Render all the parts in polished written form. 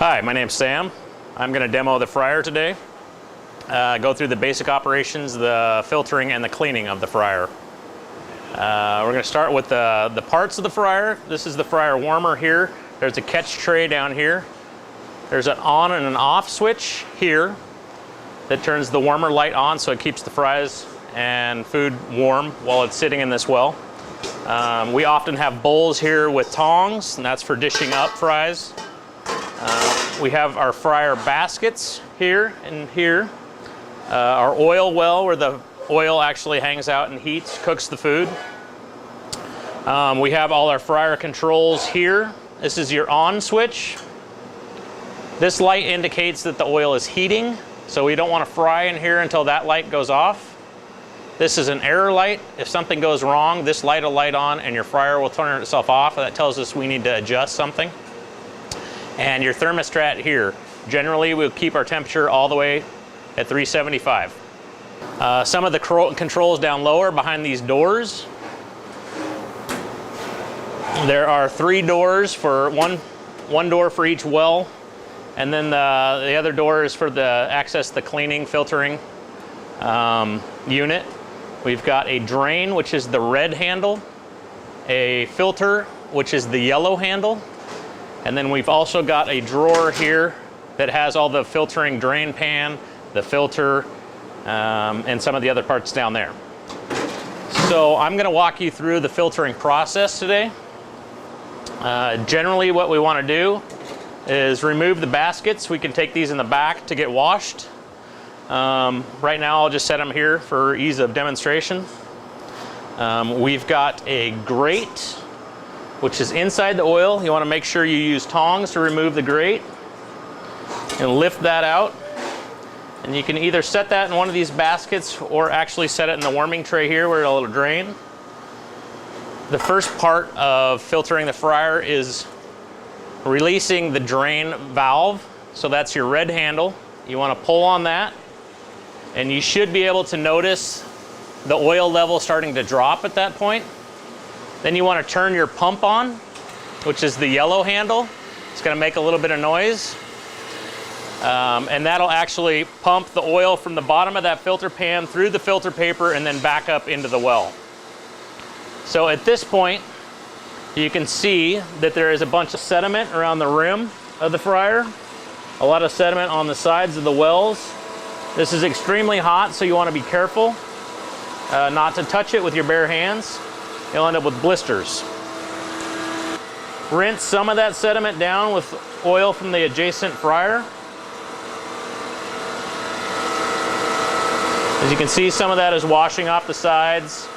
Hi, my name's Sam. I'm going to demo the fryer today. Go through the basic operations, the filtering, and the cleaning of the fryer. We're going to start with the parts of the fryer. This is the fryer warmer here. There's a catch tray down here. There's an on and an off switch here that turns the warmer light on so it keeps the fries and food warm while it's sitting in this well. We often have bowls here with tongs, and that's for dishing up fries. We have our fryer baskets here and here. Our oil well where the oil actually hangs out and heats, cooks the food. We have all our fryer controls here. This is your on switch. This light indicates that the oil is heating, so we don't want to fry in here until that light goes off. This is an error light. If something goes wrong, this light will light on and your fryer will turn itself off. That tells us we need to adjust something. And your thermostat here. Generally, we'll keep our temperature all the way at 375. Some of the controls down lower behind these doors. There are 3 doors for one door for each well, and then the other door is for the access the cleaning, filtering unit. We've got a drain, which is the red handle, a filter, which is the yellow handle, and then we've also got a drawer here that has all the filtering drain pan, the filter, and some of the other parts down there. So I'm going to walk you through the filtering process today. Generally what we want to do is remove the baskets. We can take these in the back to get washed. Right now I'll just set them here for ease of demonstration. We've got a grate, which is inside the oil. You want to make sure you use tongs to remove the grate and lift that out. And you can either set that in one of these baskets or actually set it in the warming tray here where it'll drain. The first part of filtering the fryer is releasing the drain valve. So that's your red handle. You want to pull on that, and you should be able to notice the oil level starting to drop at that point. Then you want to turn your pump on, which is the yellow handle. It's going to make a little bit of noise. And that'll actually pump the oil from the bottom of that filter pan through the filter paper and then back up into the well. So at this point, you can see that there is a bunch of sediment around the rim of the fryer, a lot of sediment on the sides of the wells. This is extremely hot, so you want to be careful not to touch it with your bare hands. You'll end up with blisters. Rinse some of that sediment down with oil from the adjacent fryer. As you can see, some of that is washing off the sides.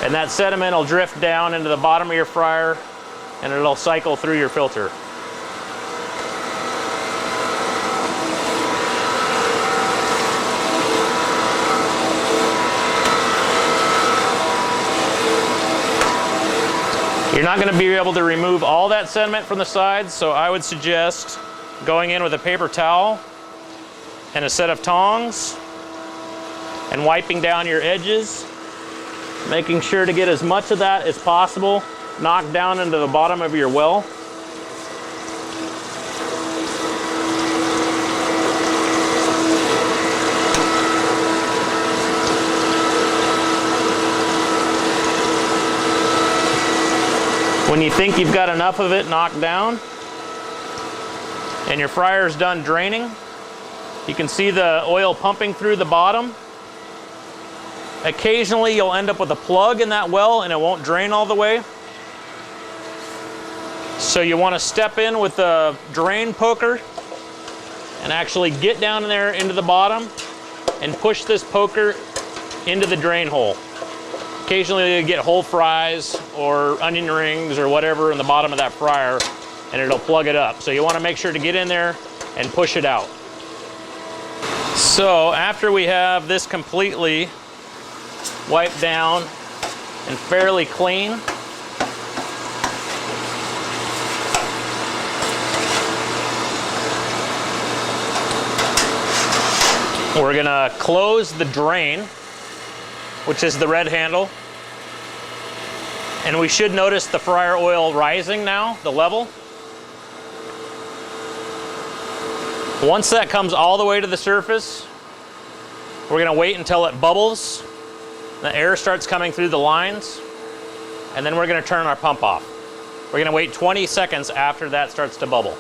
And that sediment will drift down into the bottom of your fryer, and it'll cycle through your filter. You're not going to be able to remove all that sediment from the sides, so I would suggest going in with a paper towel and a set of tongs and wiping down your edges, making sure to get as much of that as possible knocked down into the bottom of your well. When you think you've got enough of it knocked down and your fryer's done draining, you can see the oil pumping through the bottom. Occasionally you'll end up with a plug in that well and it won't drain all the way. So you want to step in with a drain poker and actually get down in there into the bottom and push this poker into the drain hole. Occasionally you get whole fries or onion rings or whatever in the bottom of that fryer, and it'll plug it up. So you want to make sure to get in there and push it out. So after we have this completely wiped down and fairly clean, we're gonna close the drain, which is the red handle. And we should notice the fryer oil rising now, the level. Once that comes all the way to the surface, we're gonna wait until it bubbles, the air starts coming through the lines, and then we're gonna turn our pump off. We're gonna wait 20 seconds after that starts to bubble.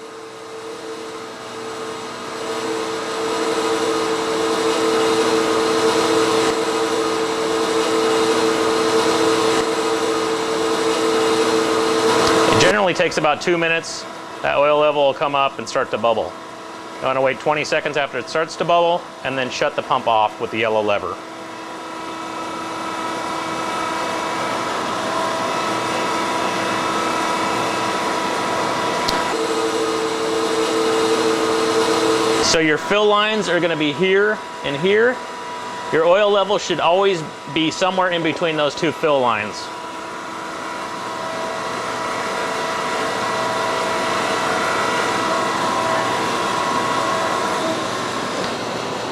It generally takes about 2 minutes. That oil level will come up and start to bubble. You want to wait 20 seconds after it starts to bubble and then shut the pump off with the yellow lever. So your fill lines are going to be here and here. Your oil level should always be somewhere in between those two fill lines.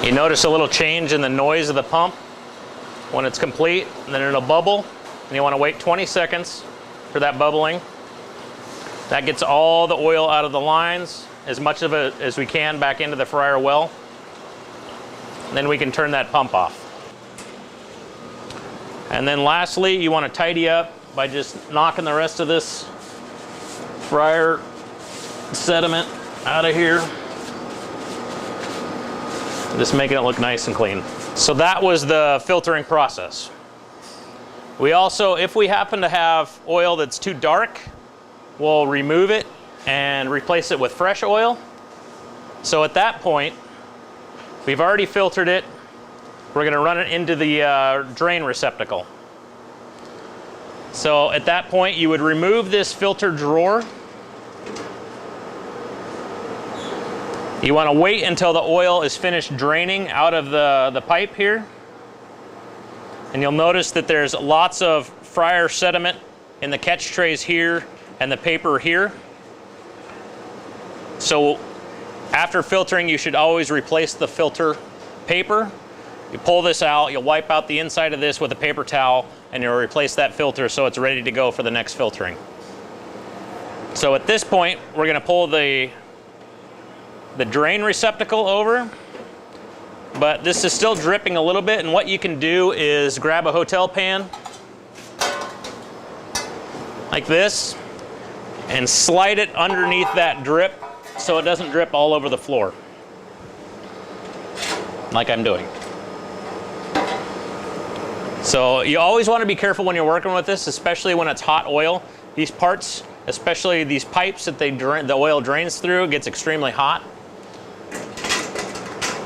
You notice a little change in the noise of the pump when it's complete, and then it'll bubble, and you want to wait 20 seconds for that bubbling. That gets all the oil out of the lines, as much of it as we can back into the fryer well. And then we can turn that pump off. And then lastly, you want to tidy up by just knocking the rest of this fryer sediment out of here. Just making it look nice and clean. So that was the filtering process. We also, if we happen to have oil that's too dark, we'll remove it and replace it with fresh oil. So at that point, we've already filtered it. We're gonna run it into the drain receptacle. So at that point, you would remove this filter drawer. You want to wait until the oil is finished draining out of the pipe here. And you'll notice that there's lots of fryer sediment in the catch trays here and the paper here. So after filtering, you should always replace the filter paper. You pull this out, you'll wipe out the inside of this with a paper towel, and you'll replace that filter so it's ready to go for the next filtering. So at this point, we're going to pull the drain receptacle over, but this is still dripping a little bit, and what you can do is grab a hotel pan like this and slide it underneath that drip so it doesn't drip all over the floor like I'm doing. So you always want to be careful when you're working with this, especially when it's hot oil. These parts, especially these pipes that the oil drains through, gets extremely hot.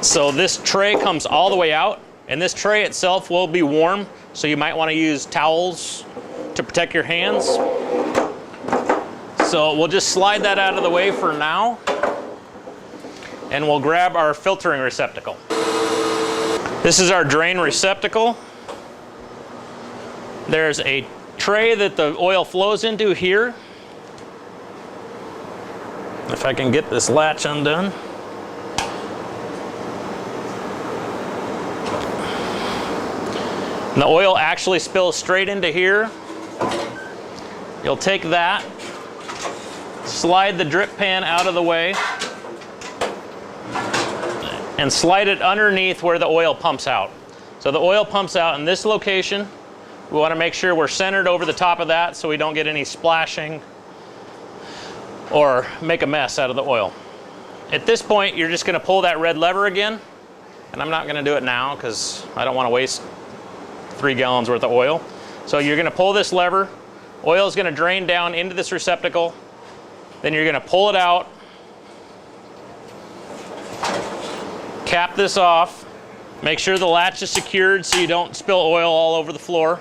So this tray comes all the way out, and this tray itself will be warm, so you might want to use towels to protect your hands. So we'll just slide that out of the way for now, and we'll grab our filtering receptacle. This is our drain receptacle. There's a tray that the oil flows into here. If I can get this latch undone. And the oil actually spills straight into here. You'll take that, slide the drip pan out of the way, and slide it underneath where the oil pumps out. So the oil pumps out in this location. We want to make sure we're centered over the top of that so we don't get any splashing or make a mess out of the oil. At this point, you're just going to pull that red lever again, and I'm not going to do it now because I don't want to waste 3 gallons worth of oil. So you're going to pull this lever, oil is going to drain down into this receptacle, then you're going to pull it out, cap this off, make sure the latch is secured so you don't spill oil all over the floor,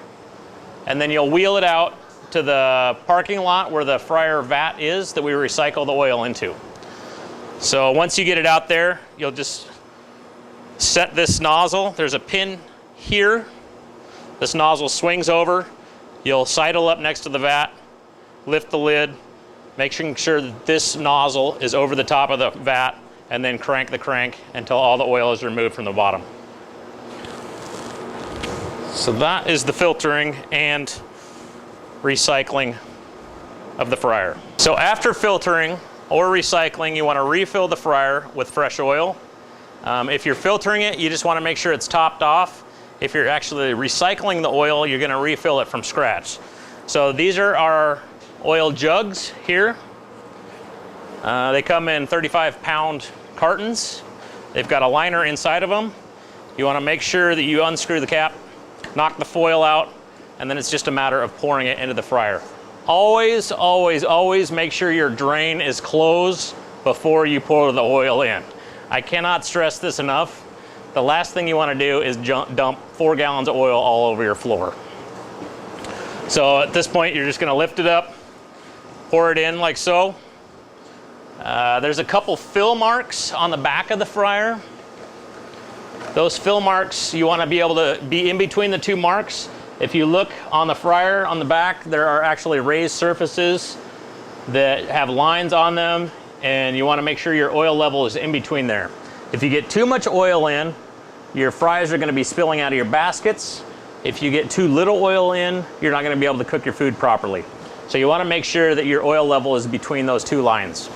and then you'll wheel it out to the parking lot where the fryer vat is that we recycle the oil into. So once you get it out there, you'll just set this nozzle. There's a pin here. This nozzle swings over. You'll sidle up next to the vat, lift the lid, making sure that this nozzle is over the top of the vat, and then crank the crank until all the oil is removed from the bottom. So that is the filtering and recycling of the fryer. So after filtering or recycling, you want to refill the fryer with fresh oil. If you're filtering it, you just want to make sure it's topped off. If you're actually recycling the oil, you're going to refill it from scratch. So these are our oil jugs here. They come in 35-pound cartons. They've got a liner inside of them. You want to make sure that you unscrew the cap, knock the foil out, and then it's just a matter of pouring it into the fryer. Always, always, always make sure your drain is closed before you pour the oil in. I cannot stress this enough. The last thing you want to do is dump 4 gallons of oil all over your floor. So at this point, you're just going to lift it up, pour it in like so. There's a couple fill marks on the back of the fryer. Those fill marks, you want to be able to be in between the 2 marks. If you look on the fryer on the back, there are actually raised surfaces that have lines on them, and you want to make sure your oil level is in between there. If you get too much oil in, your fries are going to be spilling out of your baskets. If you get too little oil in, you're not going to be able to cook your food properly. So you want to make sure that your oil level is between those 2 lines.